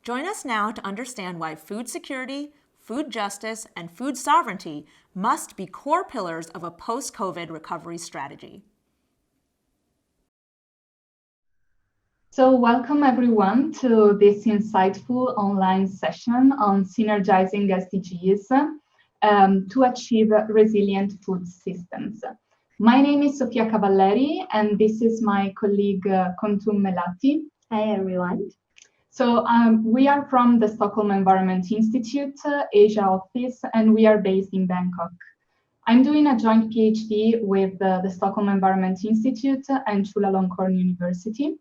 Join us now to understand why food security, food justice, and food sovereignty must be core pillars of a post-COVID recovery strategy. So welcome everyone to this insightful online session on Synergizing SDGs to achieve resilient food systems. My name is Sofia Cavalleri, and this is my colleague Kuntum Melati. Hi everyone. So we are from the Stockholm Environment Institute Asia office, and we are based in Bangkok. I'm doing a joint PhD with the Stockholm Environment Institute and Chulalongkorn University.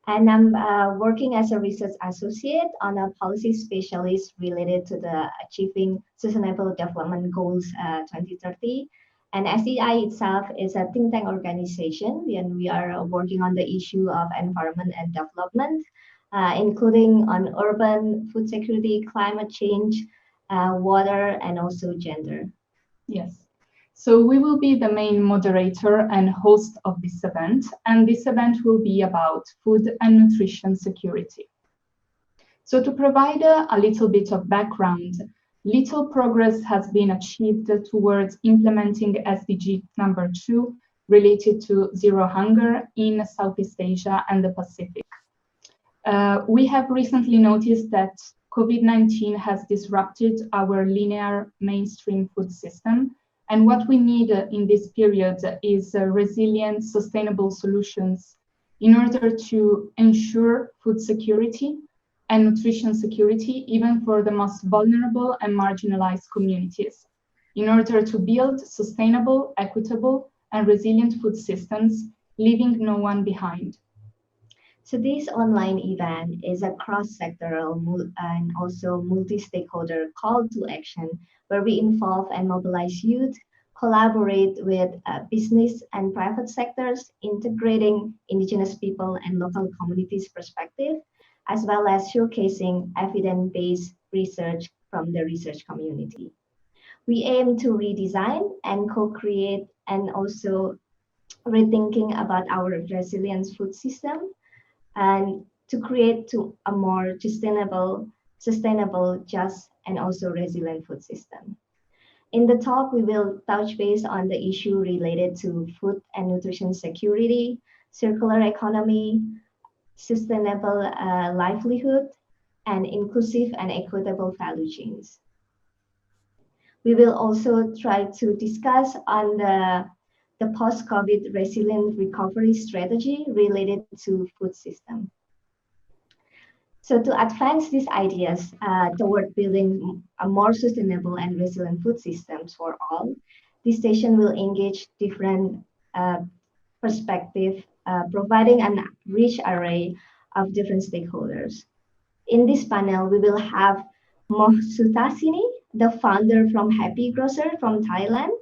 And I'm working as a research associate on a policy specialist related to the Achieving Sustainable Development Goals 2030. And SDI itself is a think tank organization, and we are working on the issue of environment and development, including on urban food security, climate change, water, and also gender. Yes. So we will be the main moderator and host of this event, and this event will be about food and nutrition security. So to provide a little bit of background, little progress has been achieved towards implementing SDG number 2 related to zero hunger in Southeast Asia and the Pacific. We have recently noticed that COVID-19 has disrupted our linear mainstream food system. And what we need in this period is resilient, sustainable solutions in order to ensure food security and nutrition security, even for the most vulnerable and marginalized communities, in order to build sustainable, equitable, and resilient food systems, leaving no one behind. So this online event is a cross-sectoral and also multi-stakeholder call to action where we involve and mobilize youth, collaborate with business and private sectors, integrating indigenous people and local communities' perspective, as well as showcasing evidence-based research from the research community. We aim to redesign and co-create and also rethinking about our resilient food system and to create a more sustainable, just, and also resilient food system. In the talk, we will touch base on the issue related to food and nutrition security, circular economy, sustainable livelihood, and inclusive and equitable value chains. We will also try to discuss on the post-COVID resilient recovery strategy related to food system. So to advance these ideas toward building a more sustainable and resilient food systems for all, this session will engage different perspectives, providing a rich array of different stakeholders. In this panel, we will have Suthasiny, the founder from Happy Grocer from Thailand.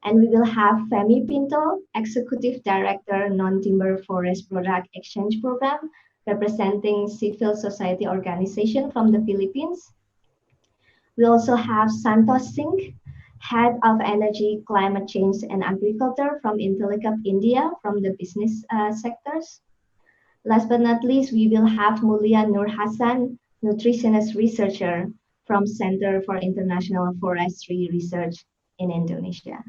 And we will have Femy Pinto, Executive Director, Non-Timber Forest Product Exchange Program, representing civil society organization from the Philippines. We also have Santosh Singh, Head of Energy, Climate Change and Agriculture from Intellecap India from the business sectors. Last but not least, we will have Mulia Nurhasan, Nutritionist researcher from Center for International Forestry Research in Indonesia.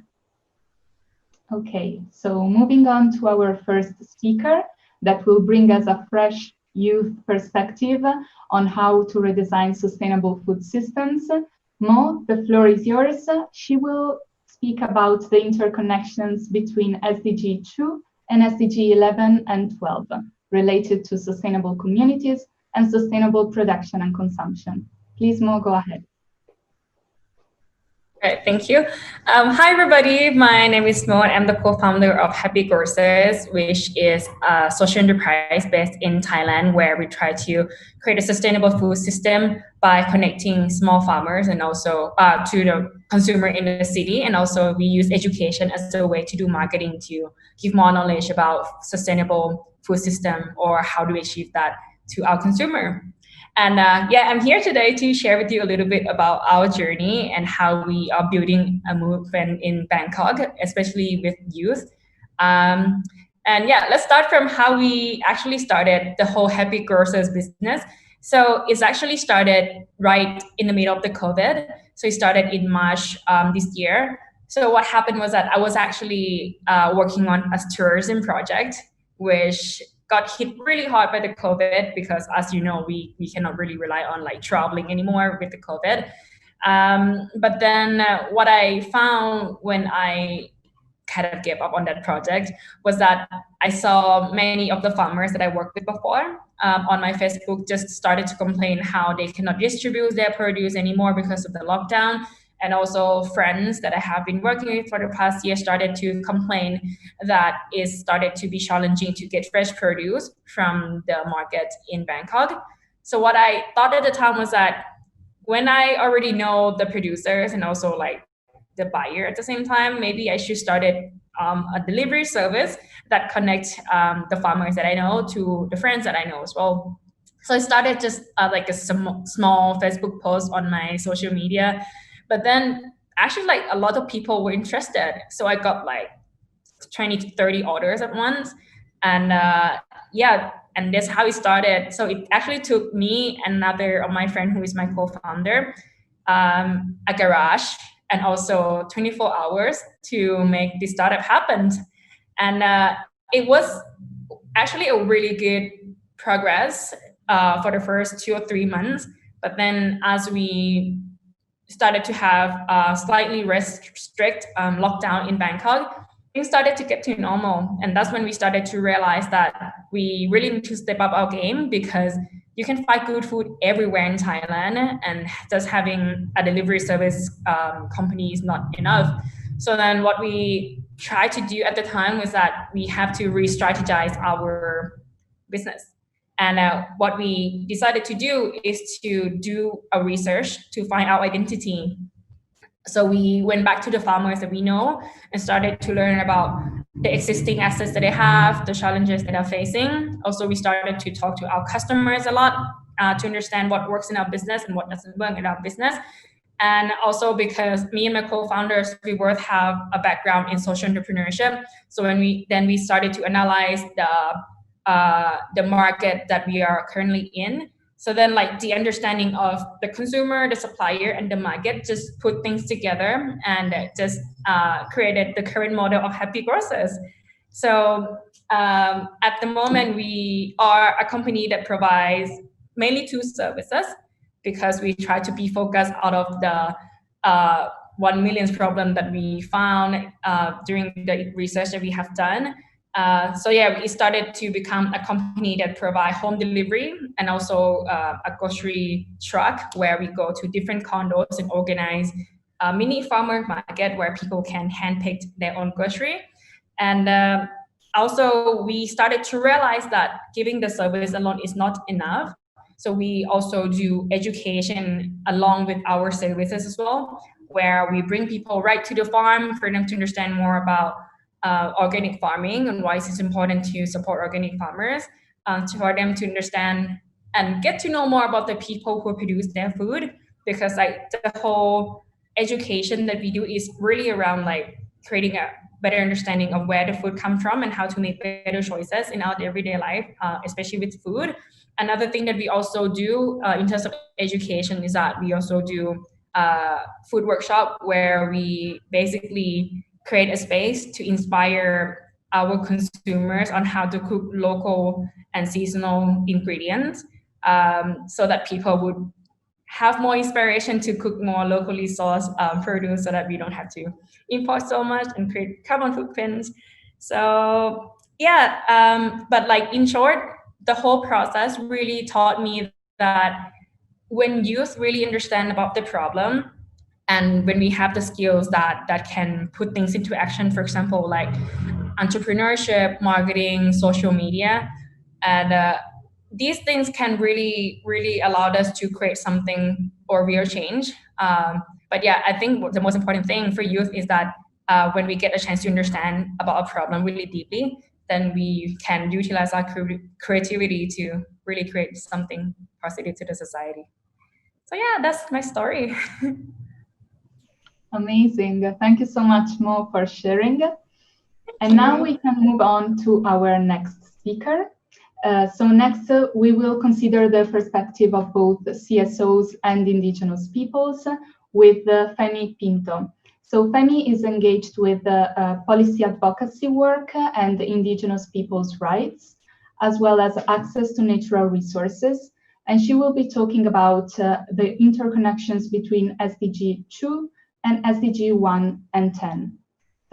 Okay, so moving on to our first speaker that will bring us a fresh youth perspective on how to redesign sustainable food systems. Mo, the floor is yours. She will speak about the interconnections between SDG 2 and SDG 11 and 12 related to sustainable communities and sustainable production and consumption. Please, Mo, go ahead. Great, thank you. Hi, everybody. My name is Mo. I'm the co-founder of Happy Grocers, which is a social enterprise based in Thailand, where we try to create a sustainable food system by connecting small farmers and also to the consumer in the city. And also we use education as a way to do marketing to give more knowledge about sustainable food system or how to achieve that to our consumer. And yeah, I'm here today to share with you a little bit about our journey and how we are building a movement in Bangkok, especially with youth. And yeah, let's start from how we actually started the whole Happy Grocers business. So it's actually started right in the middle of the COVID. So it started in March this year. So what happened was that I was actually working on a tourism project, which got hit really hard by the COVID because, as you know, we cannot really rely on like traveling anymore with the COVID. But then what I found when I kind of gave up on that project was that I saw many of the farmers that I worked with before on my Facebook just started to complain how they cannot distribute their produce anymore because of the lockdown. And also friends that I have been working with for the past year started to complain that it started to be challenging to get fresh produce from the market in Bangkok. So what I thought at the time was that when I already know the producers and also like the buyer at the same time, maybe I should start a delivery service that connects the farmers that I know to the friends that I know as well. So I started just like a small Facebook post on my social media, but then actually like a lot of people were interested. So I got like 20 to 30 orders at once. And yeah, and that's how it started. So it actually took me and another of my friend who is my co-founder, a garage and also 24 hours to make this startup happen. And it was actually a really good progress for the first 2 or 3 months. But then as we started to have a slightly strict lockdown in Bangkok, things started to get to normal. And that's when we started to realize that we really need to step up our game because you can find good food everywhere in Thailand, and just having a delivery service company is not enough. So then what we tried to do at the time was that we have to re-strategize our business. And what we decided to do is to do a research to find our identity. So we went back to the farmers that we know and started to learn about the existing assets that they have, the challenges that they're facing. Also, we started to talk to our customers a lot to understand what works in our business and what doesn't work in our business. And also because me and my co-founders, we both have a background in social entrepreneurship. So when we started to analyze the market that we are currently in. So then like the understanding of the consumer, the supplier, and the market just put things together and just created the current model of Happy Grocers. So at the moment, we are a company that provides mainly 2 services because we try to be focused out of the 1 million problem that we found during the research that we have done. So yeah, we started to become a company that provide home delivery and also a grocery truck where we go to different condos and organize a mini farmer market where people can handpick their own grocery. And also we started to realize that giving the service alone is not enough. So we also do education along with our services as well, where we bring people right to the farm for them to understand more about organic farming and why it's important to support organic farmers, for them to understand and get to know more about the people who produce their food, because like the whole education that we do is really around like creating a better understanding of where the food comes from and how to make better choices in our everyday life, especially with food. Another thing that we also do in terms of education is that we also do food workshop where we basically create a space to inspire our consumers on how to cook local and seasonal ingredients, so that people would have more inspiration to cook more locally sourced produce, so that we don't have to import so much and create carbon footprints. So yeah, but like in short, the whole process really taught me that when youth really understand about the problem, and when we have the skills that can put things into action, for example, like entrepreneurship, marketing, social media, and these things can really, really allow us to create something or real change. But yeah, I think the most important thing for youth is that when we get a chance to understand about a problem really deeply, then we can utilize our creativity to really create something positive to the society. So yeah, that's my story. Amazing. Thank you so much, Mo, for sharing. And now we can move on to our next speaker. So next, we will consider the perspective of both CSOs and indigenous peoples with Femy Pinto. So Femy is engaged with policy advocacy work and indigenous people's rights, as well as access to natural resources. And she will be talking about the interconnections between SDG 2 and SDG 1 and 10.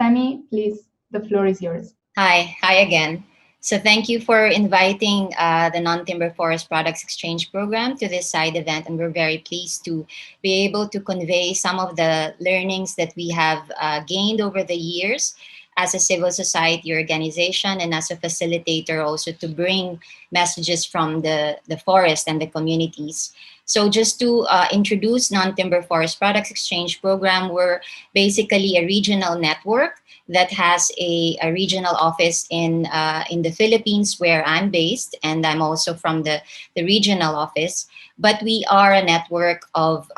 Femy, please, the floor is yours. Hi again. So thank you for inviting the Non-Timber Forest Products Exchange Program to this side event, and we're very pleased to be able to convey some of the learnings that we have gained over the years as a civil society organization and as a facilitator also to bring messages from the forest and the communities. So just to introduce Non-Timber Forest Products Exchange Program, we're basically a regional network that has a regional office in the Philippines where I'm based, and I'm also from the regional office. But we are a network of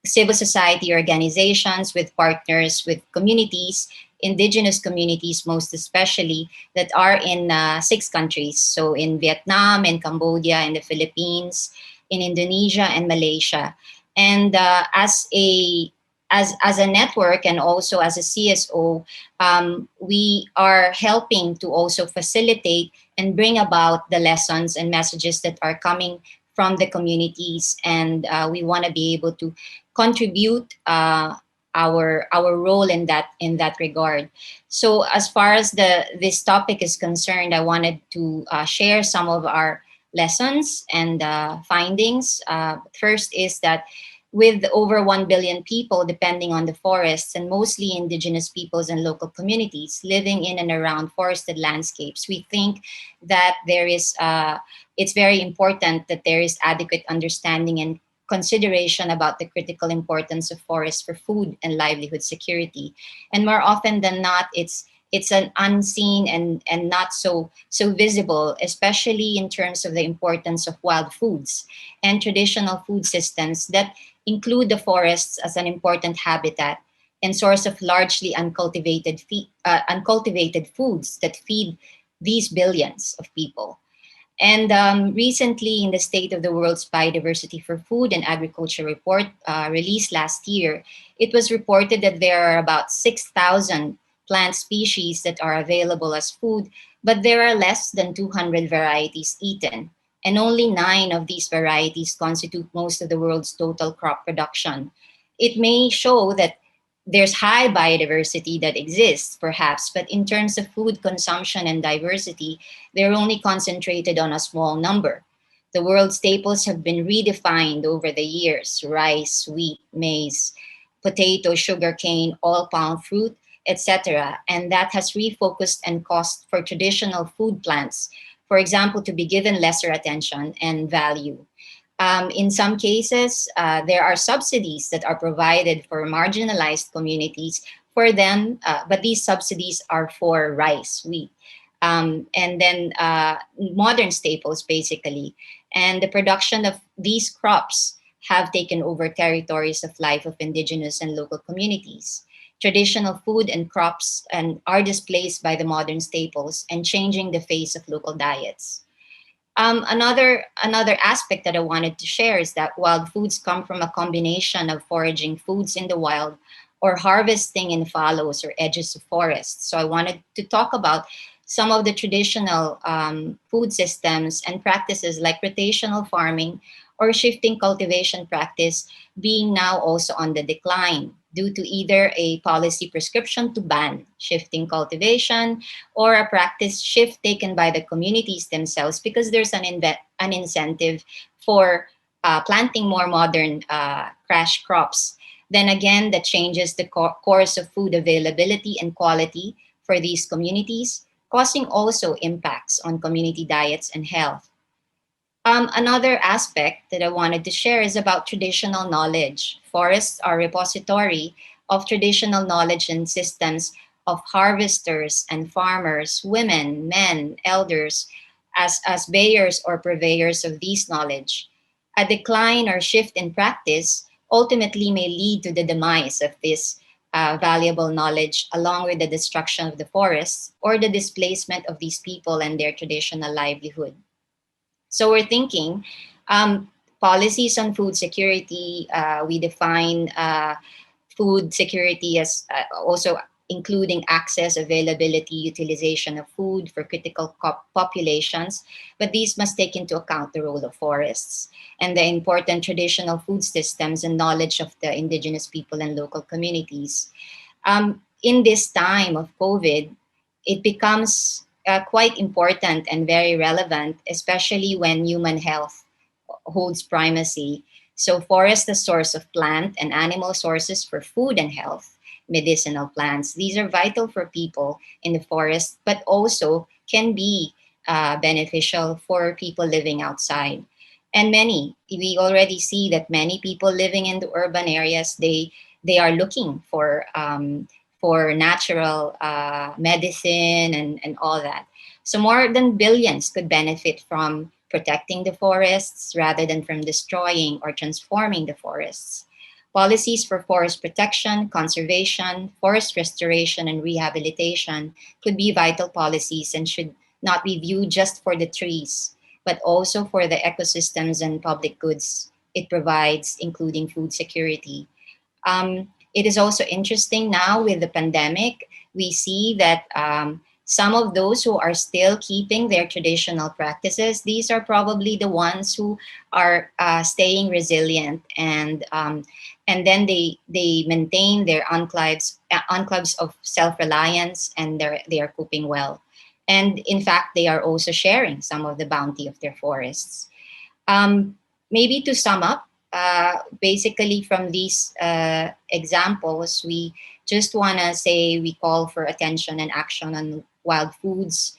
civil society organizations with partners, with communities, indigenous communities most especially, that are in 6 countries. So in Vietnam, in Cambodia, in the Philippines, in Indonesia, and Malaysia. And as a network and also as a CSO, we are helping to also facilitate and bring about the lessons and messages that are coming from the communities, and we want to be able to contribute our role in that regard. So as far as this topic is concerned, I wanted to share some of our lessons and findings. First is that with over 1 billion people depending on the forests, and mostly indigenous peoples and local communities living in and around forested landscapes, we think that it's very important that there is adequate understanding and consideration about the critical importance of forests for food and livelihood security. And more often than not, it's an unseen and not so visible, especially in terms of the importance of wild foods and traditional food systems that include the forests as an important habitat and source of largely uncultivated foods that feed these billions of people. And recently, in the State of the World's Biodiversity for Food and Agriculture report released last year, it was reported that there are about 6,000 plant species that are available as food, but there are less than 200 varieties eaten. And only 9 of these varieties constitute most of the world's total crop production. It may show that there's high biodiversity that exists, perhaps, but in terms of food consumption and diversity, they're only concentrated on a small number. The world staples have been redefined over the years: rice, wheat, maize, potato, sugarcane, all palm fruit, etc. And that has refocused and caused for traditional food plants, for example, to be given lesser attention and value. In some cases, there are subsidies that are provided for marginalized communities for them, but these subsidies are for rice, wheat, and then modern staples, basically. And the production of these crops have taken over territories of life of indigenous and local communities. Traditional food and crops are displaced by the modern staples and changing the face of local diets. Another aspect that I wanted to share is that wild foods come from a combination of foraging foods in the wild or harvesting in fallows or edges of forests. So I wanted to talk about some of the traditional food systems and practices like rotational farming or shifting cultivation practice being now also on the decline due to either a policy prescription to ban shifting cultivation or a practice shift taken by the communities themselves because there's an incentive for planting more modern crash crops. Then again, that changes the course of food availability and quality for these communities, causing also impacts on community diets and health. Another aspect that I wanted to share is about traditional knowledge. Forests are a repository of traditional knowledge and systems of harvesters and farmers, women, men, elders, as bearers or purveyors of these knowledge. A decline or shift in practice ultimately may lead to the demise of this valuable knowledge along with the destruction of the forests or the displacement of these people and their traditional livelihood. So we're thinking policies on food security. We define food security as also including access, availability, utilization of food for critical populations, but these must take into account the role of forests and the important traditional food systems and knowledge of the indigenous people and local communities. In this time of COVID, it becomes quite important and very relevant, especially when human health holds primacy. So forest, the source of plant and animal sources for food and health, medicinal plants. These are vital for people in the forest, but also can be beneficial for people living outside. And we already see that many people living in the urban areas, they are looking for natural medicine and all that. So more than billions could benefit from protecting the forests rather than from destroying or transforming the forests. Policies for forest protection, conservation, forest restoration, and rehabilitation could be vital policies and should not be viewed just for the trees, but also for the ecosystems and public goods it provides, including food security. It is also interesting now with the pandemic, we see that some of those who are still keeping their traditional practices, these are probably the ones who are staying resilient and then they maintain their enclaves of self-reliance and they are coping well. And in fact, they are also sharing some of the bounty of their forests. Maybe to sum up, basically from these examples, we just want to say we call for attention and action on wild foods,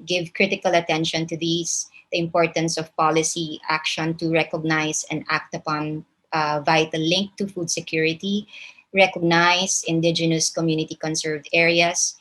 give critical attention to these, the importance of policy action to recognize and act upon vital link to food security, recognize indigenous community conserved areas,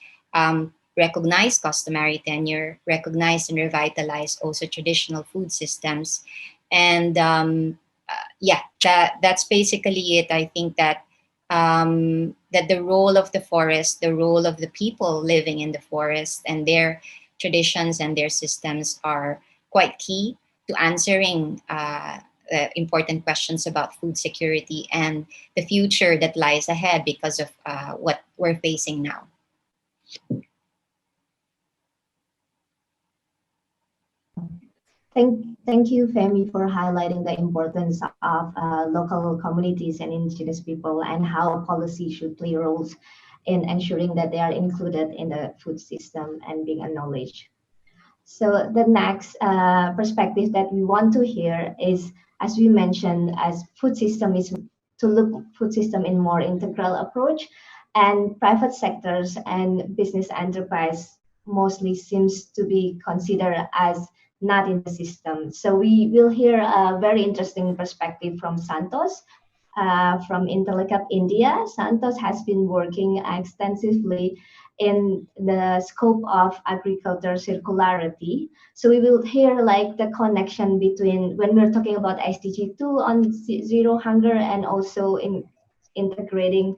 recognize customary tenure, recognize and revitalize also traditional food systems. And that's basically it. I think that that the role of the forest, the role of the people living in the forest and their traditions and their systems are quite key to answering important questions about food security and the future that lies ahead because of what we're facing now. Thank you, Femy, for highlighting the importance of local communities and indigenous people and how policy should play roles in ensuring that they are included in the food system and being acknowledged. So the next perspective that we want to hear is, as we mentioned, as food system is to look food system in more integral approach, and private sectors and business enterprise mostly seems to be considered as not in the system. So we will hear a very interesting perspective from Santosh from Intellecap India. Santosh has been working extensively in the scope of agriculture circularity. So we will hear like the connection between when we're talking about SDG2 on zero hunger and also in integrating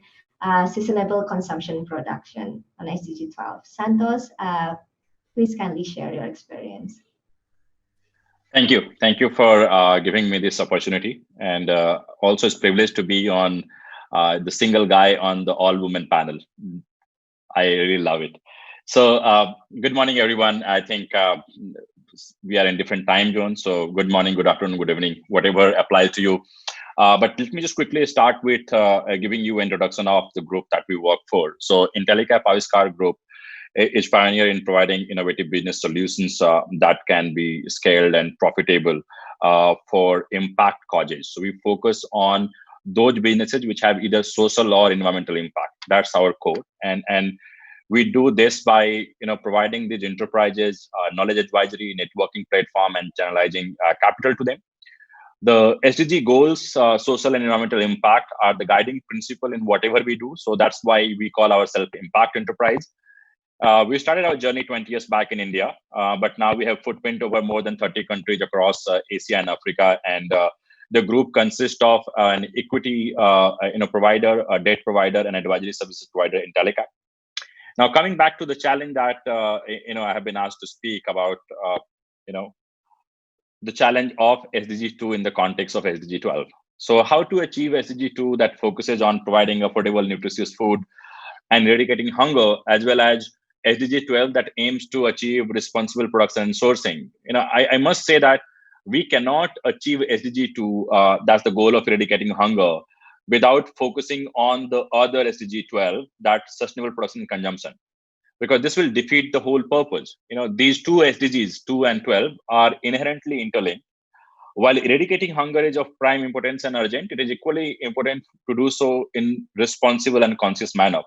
sustainable consumption production on SDG 12. Santosh, please kindly share your experience. Thank you. Thank you for giving me this opportunity. And also it's a privilege to be on the single guy on the all-women panel. I really love it. So good morning, everyone. I think we are in different time zones. So good morning, good afternoon, good evening, whatever applies to you. But let me just quickly start with giving you an introduction of the group that we work for. So Intellicap Aviskar Group is pioneer in providing innovative business solutions that can be scaled and profitable for impact causes. So we focus on those businesses which have either social or environmental impact. That's our core. And we do this by providing these enterprises knowledge advisory, networking platform, and channelizing capital to them. The SDG goals, social and environmental impact, are the guiding principle in whatever we do. So that's why we call ourselves Impact Enterprise. We started our journey 20 years back in India, but now we have footprint over more than 30 countries across Asia and Africa. And The group consists of an equity provider, a debt provider, and advisory services provider, Intellicap. Now, coming back to the challenge that I have been asked to speak about, the challenge of SDG2 in the context of SDG 12. So, how to achieve SDG 2 that focuses on providing affordable, nutritious food and eradicating hunger, as well as SDG 12 that aims to achieve responsible production and sourcing. I must say that we cannot achieve SDG 2, that's the goal of eradicating hunger, without focusing on the other SDG 12, that's sustainable production and consumption, because this will defeat the whole purpose. These two SDGs, 2 and 12, are inherently interlinked. While eradicating hunger is of prime importance and urgent, it is equally important to do so in responsible and conscious manner.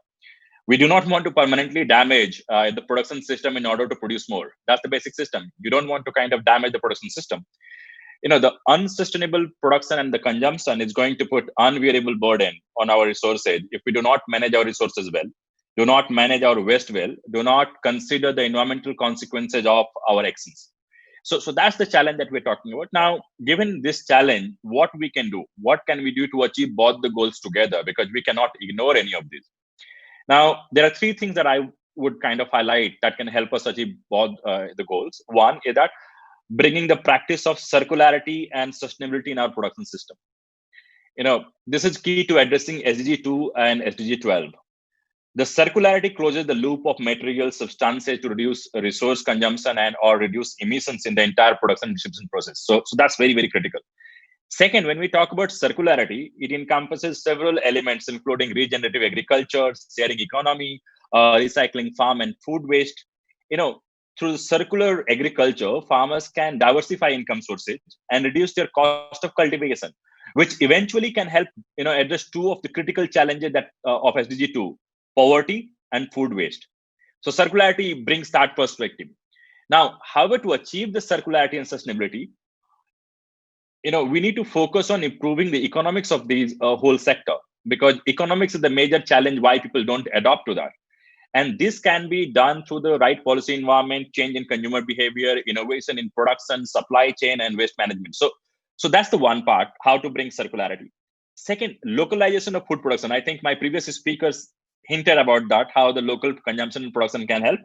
We do not want to permanently damage the production system in order to produce more. That's the basic system. You don't want to kind of damage the production system. The unsustainable production and the consumption is going to put unbearable burden on our resources if we do not manage our resources well, do not manage our waste well, do not consider the environmental consequences of our actions. So that's the challenge that we're talking about. Now, given this challenge, what we can do? What can we do to achieve both the goals together? Because we cannot ignore any of these. Now, there are three things that I would kind of highlight that can help us achieve both the goals. One is that bringing the practice of circularity and sustainability in our production system. This is key to addressing SDG 2 and SDG 12. The circularity closes the loop of material substances to reduce resource consumption and or reduce emissions in the entire production and distribution process. So that's very, very critical. Second, when we talk about circularity, it encompasses several elements, including regenerative agriculture, sharing economy, recycling farm and food waste. Through circular agriculture, farmers can diversify income sources and reduce their cost of cultivation, which eventually can help address two of the critical challenges that of SDG 2, poverty and food waste. So circularity brings that perspective. Now, however, to achieve the circularity and sustainability, we need to focus on improving the economics of these whole sector, because economics is the major challenge why people don't adopt to that. And this can be done through the right policy environment, change in consumer behavior, innovation in production, supply chain, and waste management. So that's the one part, how to bring circularity. Second, localization of food production. I think my previous speakers hinted about that, how the local consumption and production can help.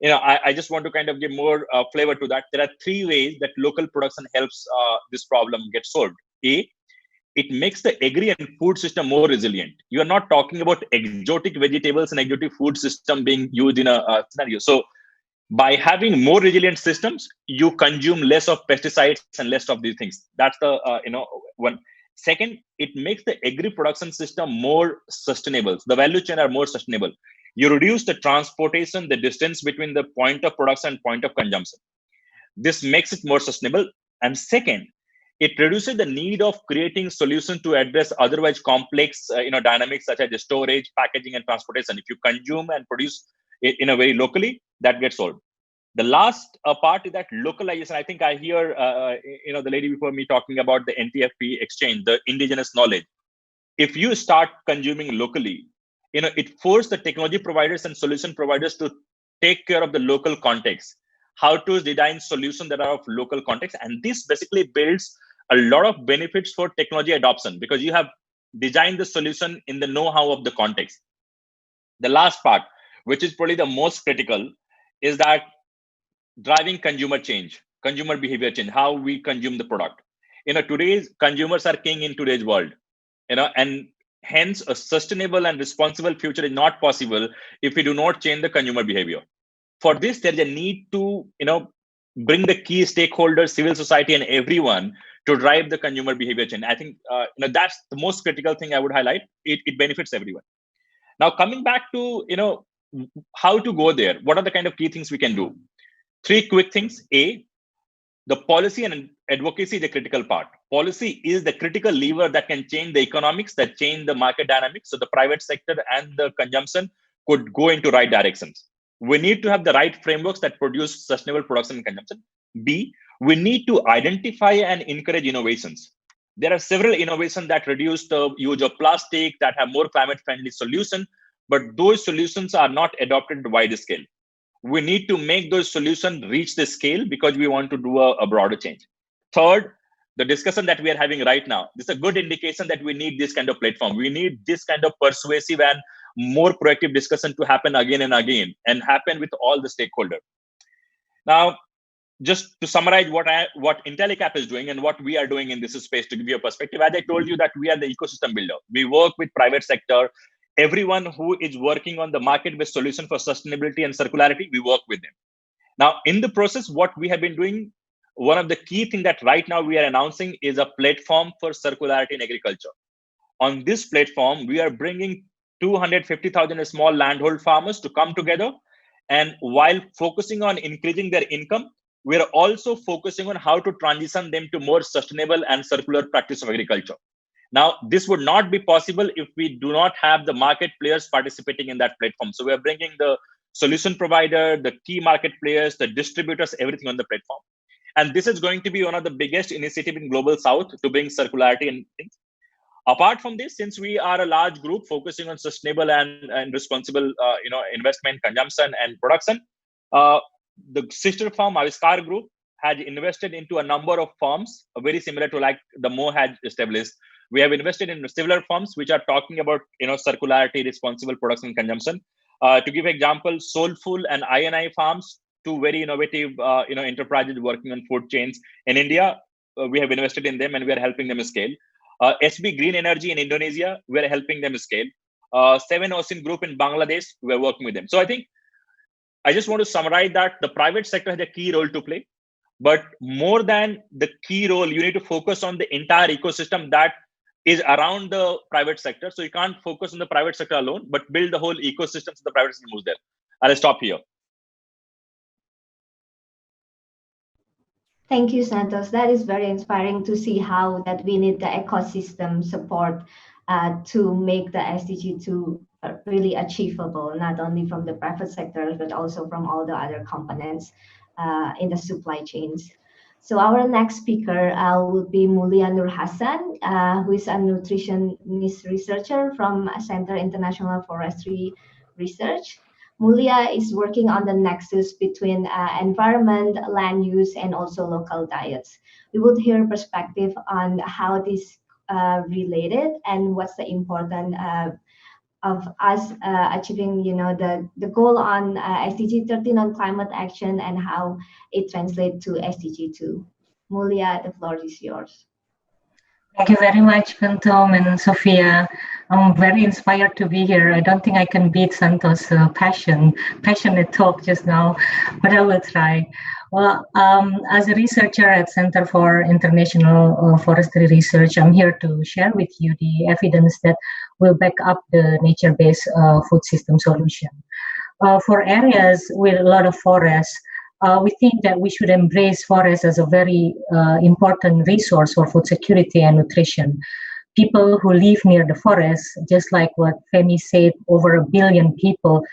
I just want to kind of give more flavor to that. There are three ways that local production helps this problem get solved. A, it makes the agri and food system more resilient. You are not talking about exotic vegetables and exotic food system being used in a scenario. So by having more resilient systems, you consume less of pesticides and less of these things. That's the one. Second, it makes the agri production system more sustainable. The value chain are more sustainable. You reduce the transportation, the distance between the point of production and point of consumption. This makes it more sustainable. And second, it reduces the need of creating solutions to address otherwise complex dynamics such as storage, packaging, and transportation. If you consume and produce in a very locally, that gets solved. The last part is that localization. I think I hear the lady before me talking about the NTFP exchange, the indigenous knowledge. If you start consuming locally, it forces the technology providers and solution providers to take care of the local context, how to design solutions that are of local context. And this basically builds a lot of benefits for technology adoption, because you have designed the solution in the know-how of the context. The last part, which is probably the most critical, is that driving consumer change, consumer behavior change, how we consume the product. Today's consumers are king in today's world, and hence a sustainable and responsible future is not possible if we do not change the consumer behavior. For this, there's a need to, bring the key stakeholders, civil society, and everyone to drive the consumer behavior change. I think that's the most critical thing I would highlight. It benefits everyone. Now, coming back to how to go there, what are the kind of key things we can do? Three quick things. A, the policy and advocacy is the critical part. Policy is the critical lever that can change the economics, that change the market dynamics. So the private sector and the consumption could go into right directions. We need to have the right frameworks that produce sustainable production and consumption. B, we need to identify and encourage innovations. There are several innovations that reduce the use of plastic, that have more climate-friendly solutions, but those solutions are not adopted at wide scale. We need to make those solutions reach the scale because we want to do a broader change. Third, the discussion that we are having right now, this is a good indication that we need this kind of platform. We need this kind of persuasive and more proactive discussion to happen again and again, and happen with all the stakeholders. Now, just to summarize what Intellicap is doing and what we are doing in this space, to give you a perspective, as I told you that we are the ecosystem builder. We work with private sector, everyone who is working on the market-based solution for sustainability and circularity, we work with them. Now, in the process, what we have been doing, one of the key things that right now we are announcing is a platform for circularity in agriculture. On this platform, we are bringing 250,000 small landhold farmers to come together. And while focusing on increasing their income, we are also focusing on how to transition them to more sustainable and circular practice of agriculture. Now, this would not be possible if we do not have the market players participating in that platform. So we are bringing the solution provider, the key market players, the distributors, everything on the platform. And this is going to be one of the biggest initiatives in Global South to bring circularity and things. Apart from this, since we are a large group focusing on sustainable and responsible investment, consumption, and production, the sister firm, Aviskar Group, has invested into a number of firms, very similar to like the Mo had established. We have invested in similar firms which are talking about circularity, responsible production and consumption. To give example, Soulful and INI Farms, two very innovative enterprises working on food chains in India. We have invested in them and we are helping them scale. SB Green Energy in Indonesia, we are helping them scale. Seven Ocean Group in Bangladesh, we are working with them. So I think I just want to summarize that the private sector has a key role to play, but more than the key role, you need to focus on the entire ecosystem that is around the private sector. So you can't focus on the private sector alone, but build the whole ecosystem so the private sector moves there. I'll stop here. Thank you, Santosh. That is very inspiring to see how that we need the ecosystem support to make the SDG2 really achievable, not only from the private sector, but also from all the other components in the supply chains. So our next speaker will be Mulia Nurhasan, who is a nutritionist researcher from Center International Forestry Research. Mulia is working on the nexus between environment, land use, and also local diets. We would hear perspective on how this related and what's the importance of us achieving, the goal on SDG 13 on climate action and how it translates to SDG 2. Mulia, the floor is yours. Thank you very much, Kuntum and Sofia. I'm very inspired to be here. I don't think I can beat Santosh's passionate talk just now, but I will try. Well, as a researcher at Center for International Forestry Research, I'm here to share with you the evidence that will back up the nature-based food system solution. For areas with a lot of forests, we think that we should embrace forests as a very important resource for food security and nutrition. People who live near the forest, just like what Femy said, over 1 billion people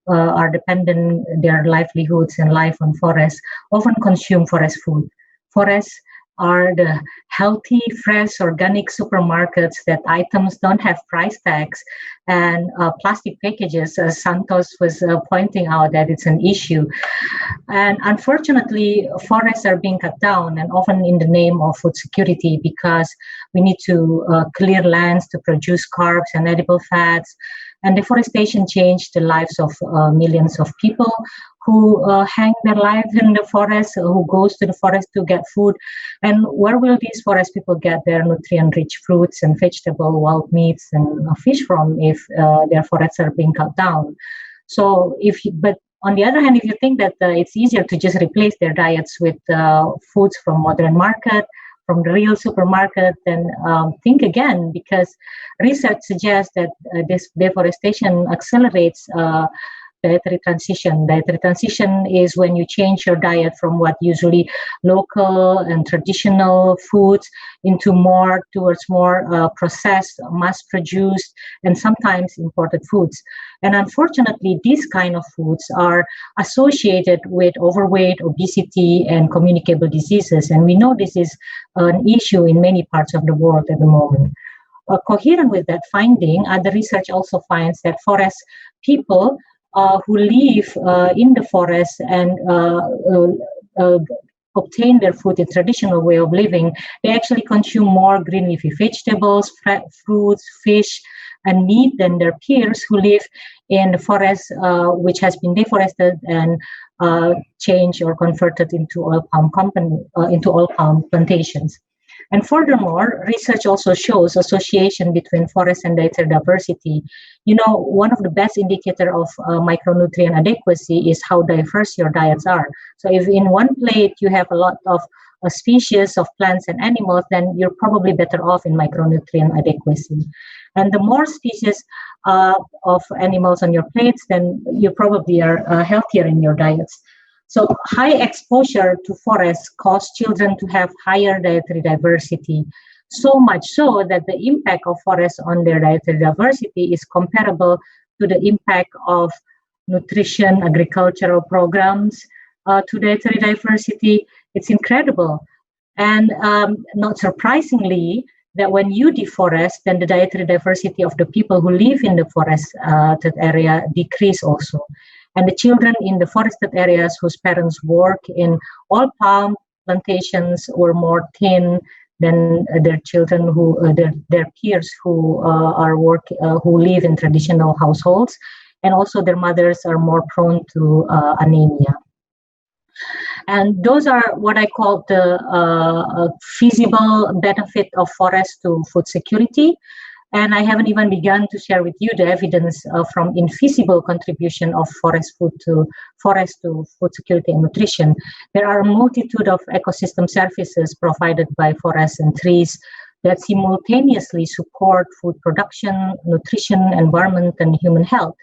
are dependent their livelihoods and life on forests, often consume forest food. Forests are the healthy, fresh, organic supermarkets that items don't have price tags and plastic packages, as Santosh was pointing out that it's an issue. And unfortunately, forests are being cut down and often in the name of food security because we need to clear lands to produce carbs and edible fats. And deforestation changed the lives of millions of people who hang their lives in the forest, who goes to the forest to get food. And where will these forest people get their nutrient-rich fruits and vegetable, wild meats and fish from if their forests are being cut down? So, but on the other hand, if you think that it's easier to just replace their diets with foods from modern market, from the real supermarket, then think again, because research suggests that this deforestation accelerates dietary transition. Dietary transition is when you change your diet from what usually local and traditional foods into towards more processed, mass-produced, and sometimes imported foods. And unfortunately, these kind of foods are associated with overweight, obesity, and communicable diseases. And we know this is an issue in many parts of the world at the moment. Coherent with that finding, other research also finds that forest people who live in the forest and obtain their food in traditional way of living, they actually consume more green leafy vegetables, fruits, fish, and meat than their peers who live in the forest, which has been deforested and changed or converted into oil palm plantations. And furthermore, research also shows association between forest and dietary diversity. You know, one of the best indicator of micronutrient adequacy is how diverse your diets are. So if in one plate you have a lot of species of plants and animals, then you're probably better off in micronutrient adequacy. And the more species of animals on your plates, then you probably are healthier in your diets. So high exposure to forests cause children to have higher dietary diversity, so much so that the impact of forests on their dietary diversity is comparable to the impact of nutrition, agricultural programs to dietary diversity. It's incredible. And not surprisingly, that when you deforest, then the dietary diversity of the people who live in the forested area decrease also. And the children in the forested areas whose parents work in oil palm plantations were more thin than their children who their peers who who live in traditional households, and also their mothers are more prone to anemia. And those are what I call the feasible benefit of forest to food security. And I haven't even begun to share with you the evidence from infeasible contribution of forest to food security and nutrition. There are a multitude of ecosystem services provided by forests and trees that simultaneously support food production, nutrition, environment, and human health.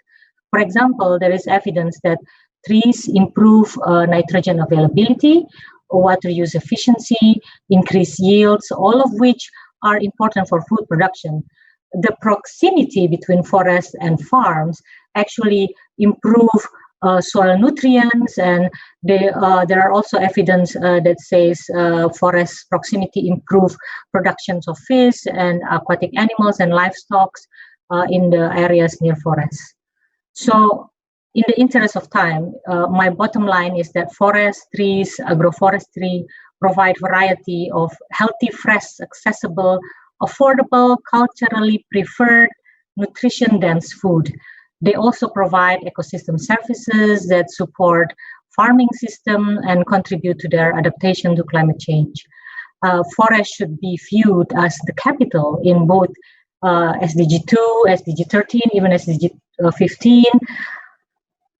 For example, there is evidence that trees improve nitrogen availability, water use efficiency, increase yields, all of which are important for food production. The proximity between forests and farms actually improve soil nutrients, and there are also evidence that says forest proximity improve productions of fish and aquatic animals and livestock in the areas near forests. So in the interest of time, my bottom line is that forest, trees, agroforestry provide variety of healthy, fresh, accessible, affordable, culturally preferred, nutrition-dense food. They also provide ecosystem services that support farming system and contribute to their adaptation to climate change. Forests should be viewed as the capital in both SDG2, SDG 13, even SDG 15.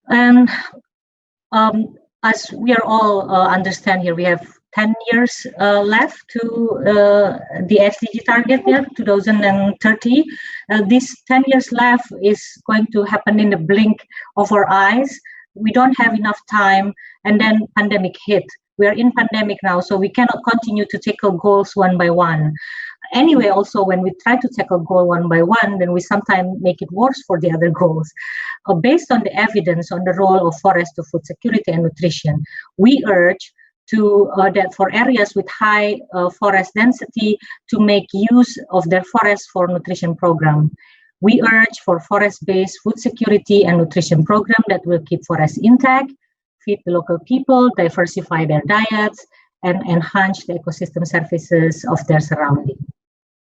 And as we are all understand here, we have 10 years left to the SDG target, 2030. This 10 years left is going to happen in the blink of our eyes. We don't have enough time, and then pandemic hit. We are in pandemic now, so we cannot continue to tackle goals one by one. Anyway, also when we try to tackle goal one by one, then we sometimes make it worse for the other goals. Based on the evidence on the role of forest to food security and nutrition, we urge that for areas with high forest density to make use of their forests for nutrition program. We urge for forest-based food security and nutrition program that will keep forests intact, feed the local people, diversify their diets, and enhance the ecosystem services of their surrounding.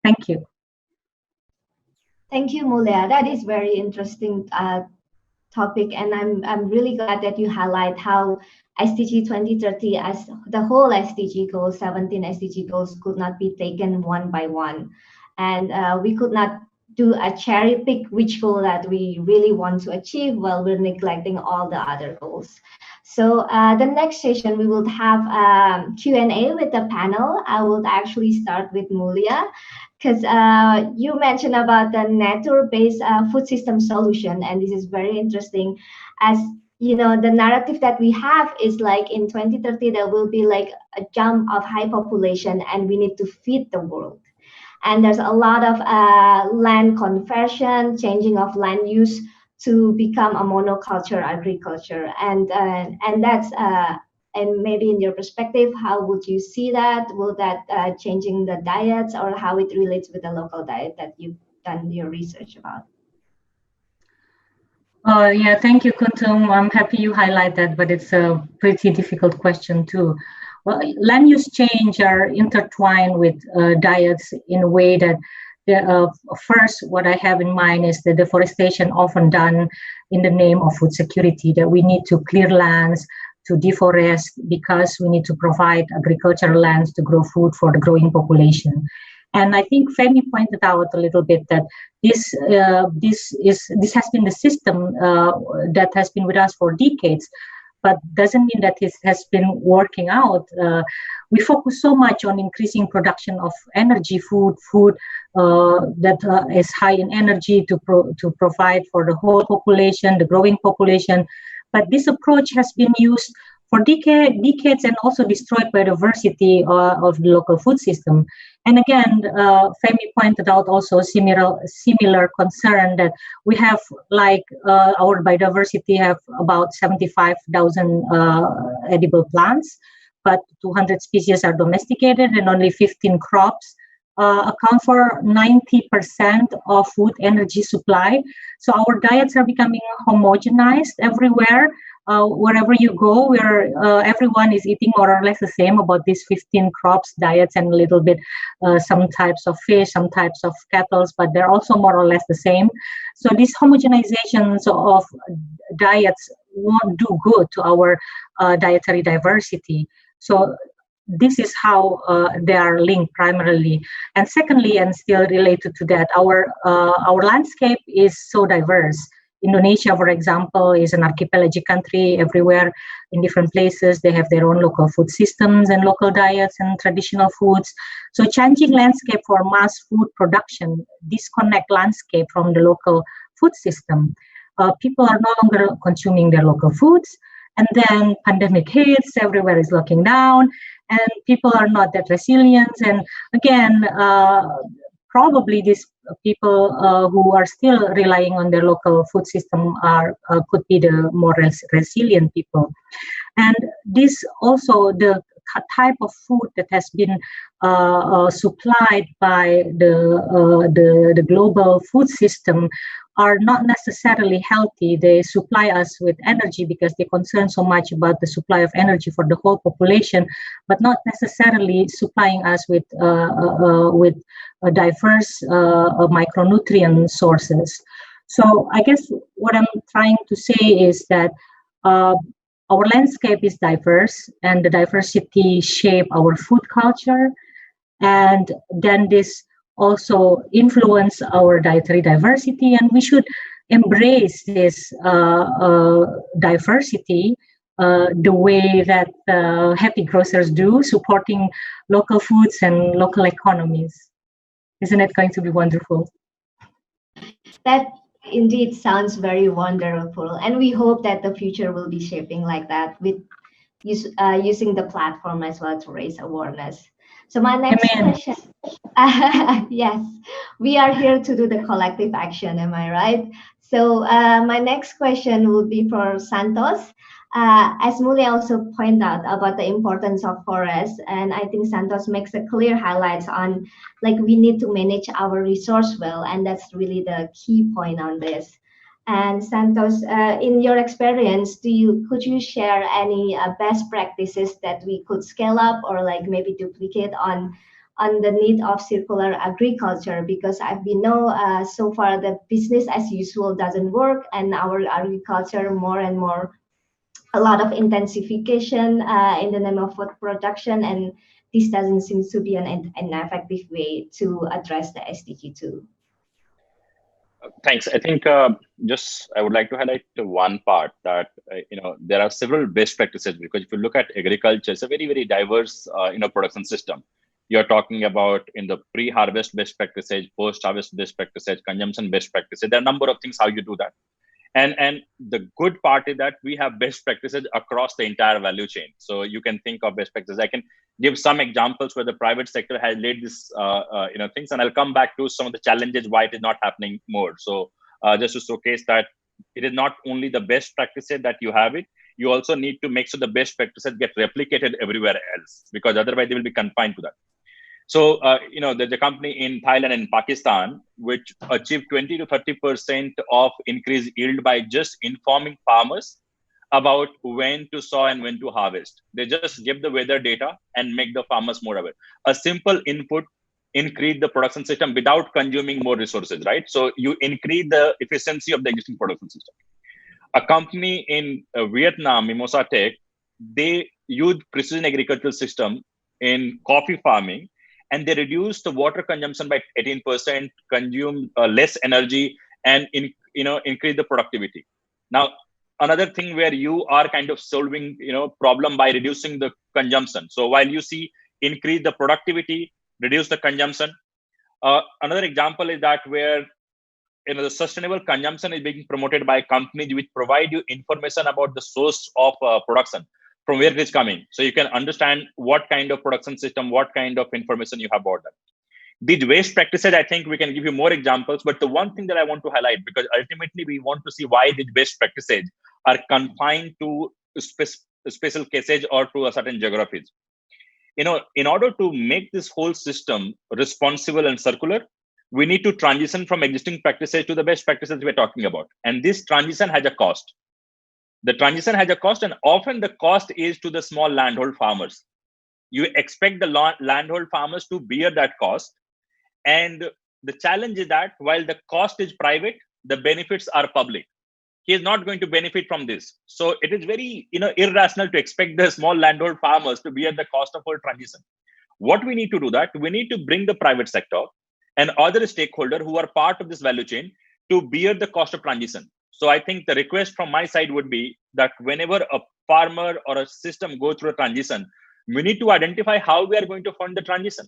Thank you. Thank you, Mulia. That is very interesting topic, and I'm really glad that you highlight how SDG 2030 as the whole SDG goals, 17 SDG goals could not be taken one by one. And we could not do a cherry pick which goal that we really want to achieve while we're neglecting all the other goals. So the next session, we will have Q&A with the panel. I will actually start with Mulia, because you mentioned about the nature-based food system solution, and this is very interesting. As you know, the narrative that we have is like in 2030, there will be like a jump of high population and we need to feed the world. And there's a lot of land conversion, changing of land use to become a monoculture agriculture. And that's, and maybe in your perspective, how would you see that? Will that changing the diets, or how it relates with the local diet that you've done your research about? Yeah, thank you, Kuntum. I'm happy you highlight that, but it's a pretty difficult question too. land use change are intertwined with diets in a way that first, what I have in mind is the deforestation often done in the name of food security, that we need to clear lands, to deforest, because we need to provide agricultural lands to grow food for the growing population. And I think Femy pointed out a little bit that this has been the system that has been with us for decades, but doesn't mean that it has been working out. We focus so much on increasing production of energy food that is high in energy to provide for the whole population, the growing population. But this approach has been used for decades and also destroyed biodiversity of the local food system. And again, Femy pointed out also similar concern that we have, like our biodiversity have about 75,000 edible plants, but 200 species are domesticated and only 15 crops account for 90% of food energy supply. So our diets are becoming homogenized everywhere. Wherever you go, where everyone is eating more or less the same about these 15 crops, diets, and a little bit some types of fish, some types of cattle, but they're also more or less the same. So these homogenizations of diets won't do good to our dietary diversity. So this is how they are linked primarily. And secondly, and still related to that, our landscape is so diverse. Indonesia, for example, is an archipelagic country. Everywhere in different places, they have their own local food systems and local diets and traditional foods. So changing landscape for mass food production disconnect landscape from the local food system. People are no longer consuming their local foods. And then pandemic hits, everywhere is locking down, and people are not that resilient. And again, probably these people who are still relying on their local food system could be the more resilient people. And this also, the type of food that has been supplied by the global food system are not necessarily healthy. They supply us with energy because they concern so much about the supply of energy for the whole population, but not necessarily supplying us with diverse micronutrient sources. So I guess what I'm trying to say is that our landscape is diverse, and the diversity shape our food culture, and then this also influence our dietary diversity, and we should embrace this diversity the way that Happy Grocers do, supporting local foods and local economies. Isn't it going to be wonderful? That indeed sounds very wonderful, and we hope that the future will be shaping like that, with using the platform as well to raise awareness. So my next question, yes, we are here to do the collective action, am I right? So my next question would be for Santosh. As Mulia also pointed out about the importance of forests, and I think Santosh makes a clear highlights on, like, we need to manage our resource well, and that's really the key point on this. And Santosh, in your experience, could you share any best practices that we could scale up or like maybe duplicate on the need of circular agriculture? Because we know so far the business as usual doesn't work, and our agriculture more and more a lot of intensification in the name of food production, and this doesn't seem to be an effective way to address the SDG 2. Thanks. I think I would like to highlight one part that there are several best practices, because if you look at agriculture, it's a very, very diverse production system. You're talking about in the pre-harvest best practices, post-harvest best practices, consumption best practices. There are a number of things how you do that. And the good part is that we have best practices across the entire value chain. So you can think of best practices. I can give some examples where the private sector has laid this, things, and I'll come back to some of the challenges why it is not happening more. So just to showcase that it is not only the best practices that you have it, you also need to make sure the best practices get replicated everywhere else, because otherwise they will be confined to that. So, there's a company in Thailand and Pakistan which achieved 20 to 30% of increased yield by just informing farmers about when to sow and when to harvest. They just give the weather data and make the farmers more aware. A simple input increase the production system without consuming more resources, right? So you increase the efficiency of the existing production system. A company in Vietnam, Mimosa Tech, they used precision agricultural system in coffee farming, and they reduced the water consumption by 18%, consume less energy, and increase the productivity. Now, another thing where you are kind of solving problem by reducing the consumption. So while you see increase the productivity, reduce the consumption. Another example is that where the sustainable consumption is being promoted by companies which provide you information about the source of production, from where it is coming, so you can understand what kind of production system, what kind of information you have about that. These waste practices, I think we can give you more examples, but the one thing that I want to highlight, because ultimately we want to see why these waste practices are confined to special cases or to a certain geographies. In order to make this whole system responsible and circular, we need to transition from existing practices to the best practices we're talking about. And this transition has a cost. The transition has a cost, and often the cost is to the small landhold farmers. You expect the landhold farmers to bear that cost. And the challenge is that while the cost is private, the benefits are public. He is not going to benefit from this. So it is very irrational to expect the small landhold farmers to bear the cost of our transition. What we need to do that, we need to bring the private sector and other stakeholders who are part of this value chain to bear the cost of transition. So I think the request from my side would be that whenever a farmer or a system go through a transition, we need to identify how we are going to fund the transition,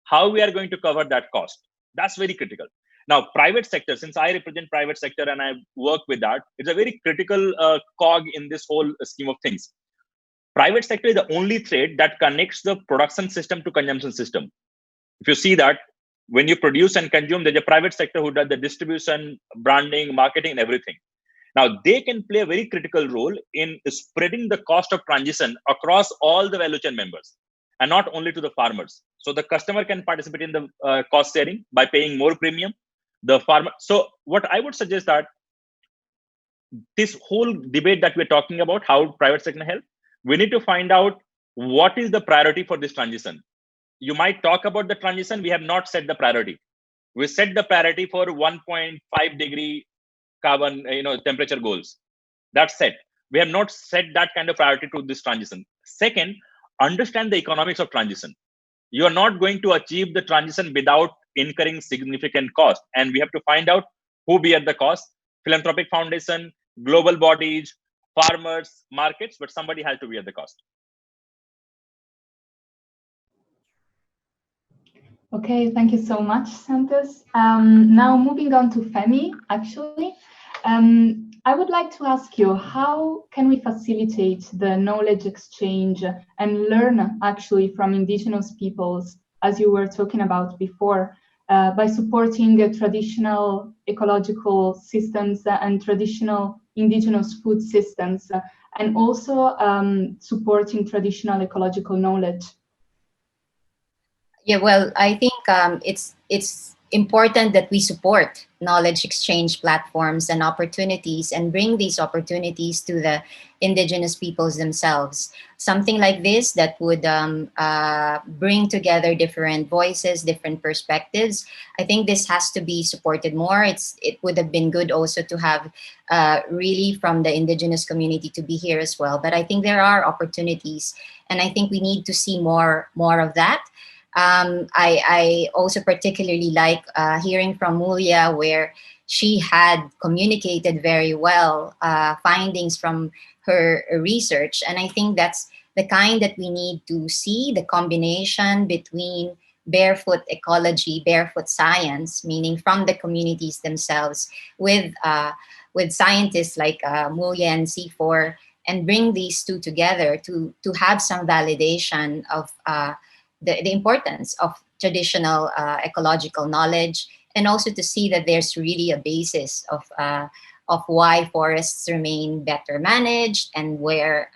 how we are going to cover that cost. That's very critical. Now, private sector, since I represent private sector and I work with that, it's a very critical cog in this whole scheme of things. Private sector is the only thread that connects the production system to consumption system. If you see that, when you produce and consume, there's a private sector who does the distribution, branding, marketing, and everything. Now, they can play a very critical role in spreading the cost of transition across all the value chain members, and not only to the farmers. So the customer can participate in the cost sharing by paying more premium. The farmer. So what I would suggest that this whole debate that we're talking about, how private sector help, we need to find out what is the priority for this transition. You might talk about the transition. We have not set the priority. We set the priority for 1.5 degree carbon, temperature goals. That's set. We have not set that kind of priority to this transition. Second, understand the economics of transition. You are not going to achieve the transition without incurring significant cost. And we have to find out who bear the cost: philanthropic foundation, global bodies, farmers, markets, but somebody has to bear the cost. Okay, thank you so much, Santosh. Now moving on to Femy, actually. I would like to ask you, how can we facilitate the knowledge exchange and learn actually from indigenous peoples, as you were talking about before, by supporting traditional ecological systems and traditional indigenous food systems, and also supporting traditional ecological knowledge? Yeah, well, I think it's important that we support knowledge exchange platforms and opportunities and bring these opportunities to the indigenous peoples themselves. Something like this that would bring together different voices, different perspectives. I think this has to be supported more. It would have been good also to have really from the indigenous community to be here as well. But I think there are opportunities, and I think we need to see more of that. I also particularly like hearing from Mulia, where she had communicated very well findings from her research. And I think that's the kind that we need to see, the combination between barefoot ecology, barefoot science, meaning from the communities themselves, with scientists like Mulia and C4, and bring these two together to have some validation of the importance of traditional ecological knowledge, and also to see that there's really a basis of why forests remain better managed, and where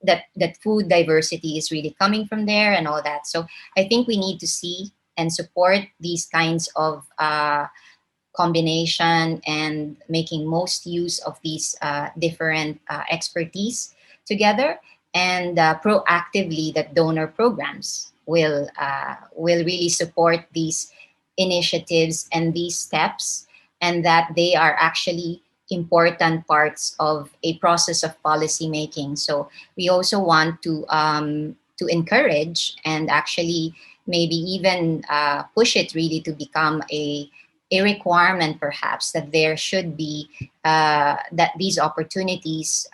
that food diversity is really coming from there and all that. So I think we need to see and support these kinds of combination and making most use of these different expertise together, and proactively that donor programs will really support these initiatives and these steps, and that they are actually important parts of a process of policy making. So we also want to encourage and actually maybe even push it really to become a requirement, perhaps, that there should be that these opportunities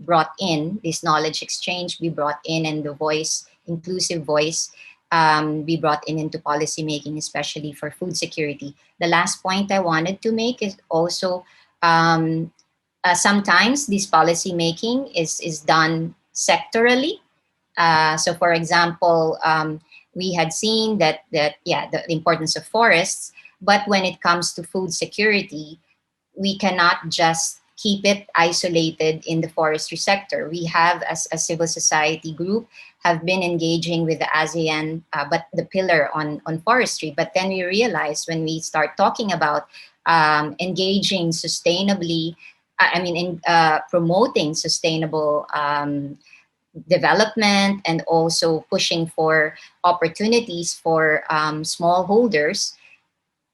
brought in, this knowledge exchange be brought in, and the voice, inclusive voice, be brought in into policy making, especially for food security. The last point I wanted to make is also sometimes this policy making is done sectorally. So, for example, we had seen that the importance of forests, but when it comes to food security, we cannot just keep it isolated in the forestry sector. We have, as a civil society group, have been engaging with the ASEAN, but the pillar on forestry. But then we realized when we start talking about engaging sustainably, promoting sustainable development, and also pushing for opportunities for smallholders,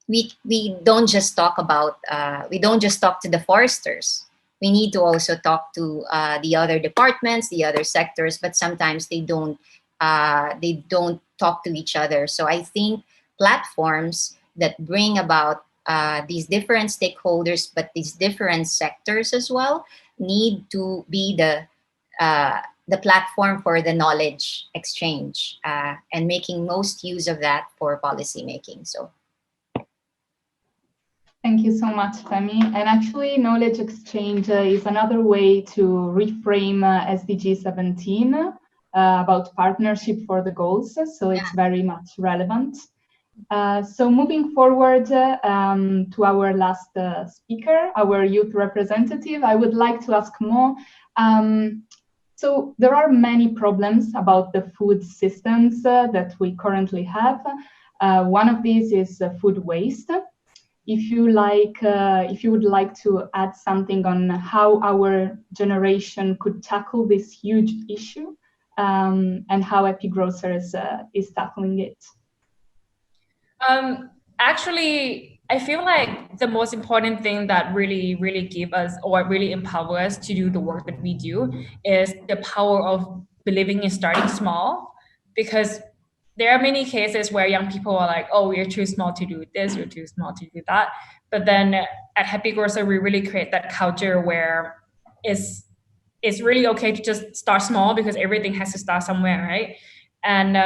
we don't just talk about we don't just talk to the foresters. We need to also talk to the other departments, the other sectors, but sometimes they don't talk to each other. So I think platforms that bring about these different stakeholders, but these different sectors as well, need to be the platform for the knowledge exchange and making most use of that for policy making. So. Thank you so much, Femy. And actually, knowledge exchange is another way to reframe SDG 17 about partnership for the goals. So it's very much relevant. So moving forward to our last speaker, our youth representative, I would like to ask Mo. So there are many problems about the food systems that we currently have. One of these is food waste. If you would like to add something on how our generation could tackle this huge issue and how Happy Grocers is tackling it. Actually, I feel like the most important thing that really give us or really empower us to do the work that we do is the power of believing in starting small, because there are many cases where young people are like, oh, you're too small to do this, you're too small to do that. But then at Happy Grocer, we really create that culture where it's really okay to just start small, because everything has to start somewhere, right? And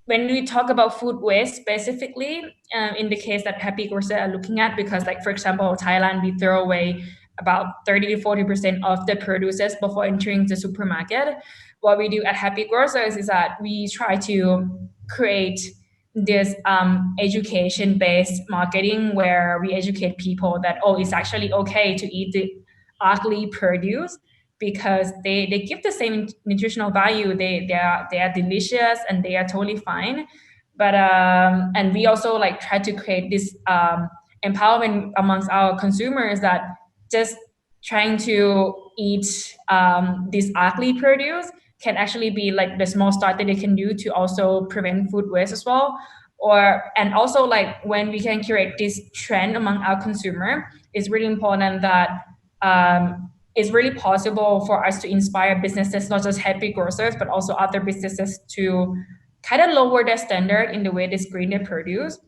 when we talk about food waste specifically, in the case that Happy Grocer are looking at, because like, for example, Thailand, we throw away about 30 to 40% of the produces before entering the supermarket. What we do at Happy Grocers is that we try to create this education-based marketing where we educate people that, oh, it's actually okay to eat the ugly produce, because they give the same nutritional value. They are delicious and they are totally fine. But and we also like try to create this empowerment amongst our consumers that just trying to eat this ugly produce can actually be like the small start that they can do to also prevent food waste as well. And also like when we can curate this trend among our consumer, it's really important that it's really possible for us to inspire businesses, not just Happy Grocers, but also other businesses to kind of lower their standard in the way they screen their produce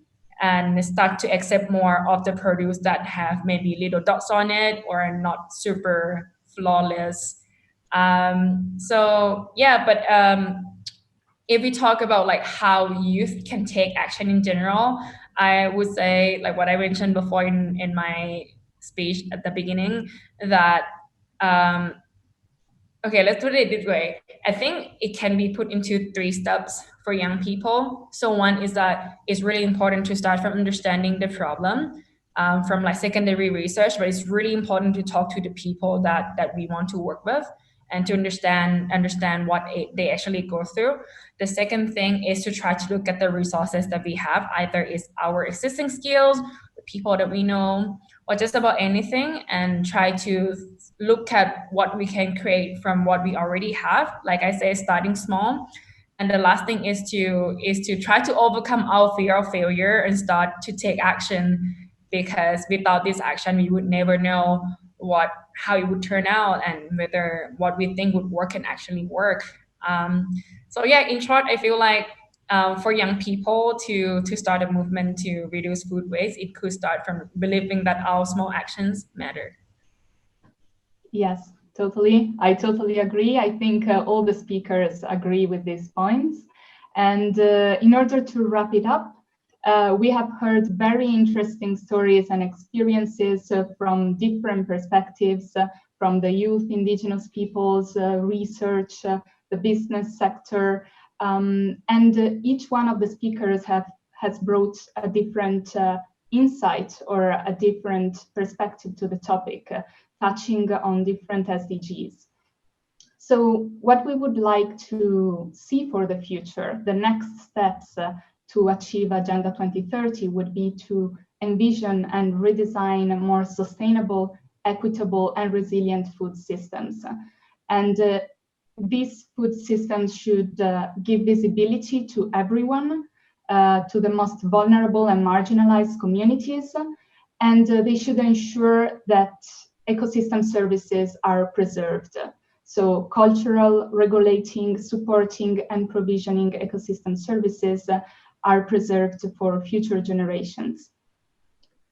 and start to accept more of the produce that have maybe little dots on it or are not super flawless. So yeah, but if we talk about like how youth can take action in general, I would say like what I mentioned before in my speech at the beginning, that okay, let's put it this way. I think it can be put into 3 steps for young people. So one is that it's really important to start from understanding the problem from like secondary research, but it's really important to talk to the people that we want to work with. and to understand what they actually go through. The second thing is to try to look at the resources that we have, either is our existing skills, the people that we know, or just about anything, and try to look at what we can create from what we already have. Like I say, starting small. And the last thing is to try to overcome our fear of failure and start to take action, because without this action, we would never know how it would turn out and whether what we think would work can actually work. So yeah, in short, I feel like for young people to start a movement to reduce food waste, it could start from believing that our small actions matter. Yes, totally. I totally agree. I think all the speakers agree with these points. And in order to wrap it up, we have heard very interesting stories and experiences from different perspectives, from the youth, indigenous peoples, research, the business sector. And each one of the speakers has brought a different insight or a different perspective to the topic, touching on different SDGs. So what we would like to see for the future, the next steps to achieve Agenda 2030 would be to envision and redesign more sustainable, equitable, and resilient food systems. And these food systems should give visibility to everyone, to the most vulnerable and marginalized communities, and they should ensure that ecosystem services are preserved. So cultural, regulating, supporting, and provisioning ecosystem services are preserved for future generations.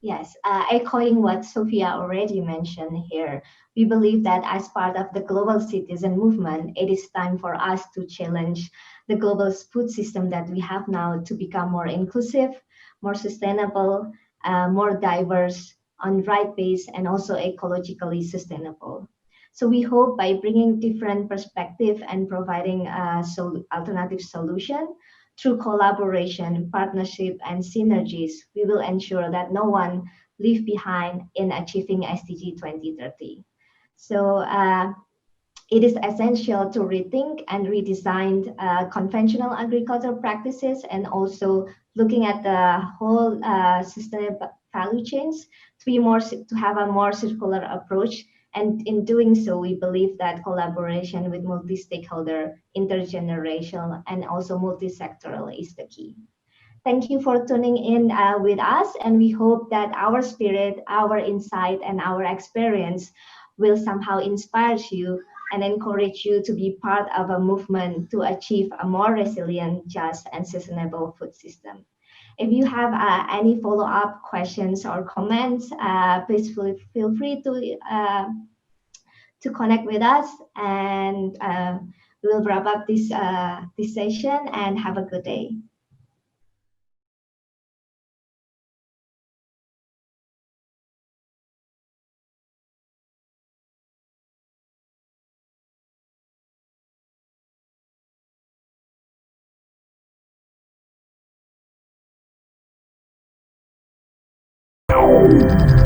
Yes, echoing what Sofia already mentioned here, we believe that as part of the global citizen movement, it is time for us to challenge the global food system that we have now to become more inclusive, more sustainable, more diverse, on right base, and also ecologically sustainable. So we hope by bringing different perspective and providing alternative solution, through collaboration, partnership, and synergies, we will ensure that no one leave behind in achieving SDG 2030. So it is essential to rethink and redesign conventional agricultural practices, and also looking at the whole sustainable value chains to have a more circular approach. And in doing so, we believe that collaboration with multi-stakeholder, intergenerational, and also multi-sectoral is the key. Thank you for tuning in with us, and we hope that our spirit, our insight, and our experience will somehow inspire you and encourage you to be part of a movement to achieve a more resilient, just, and sustainable food system. If you have any follow-up questions or comments, please feel free to connect with us, and we will wrap up this session, and have a good day. Wow.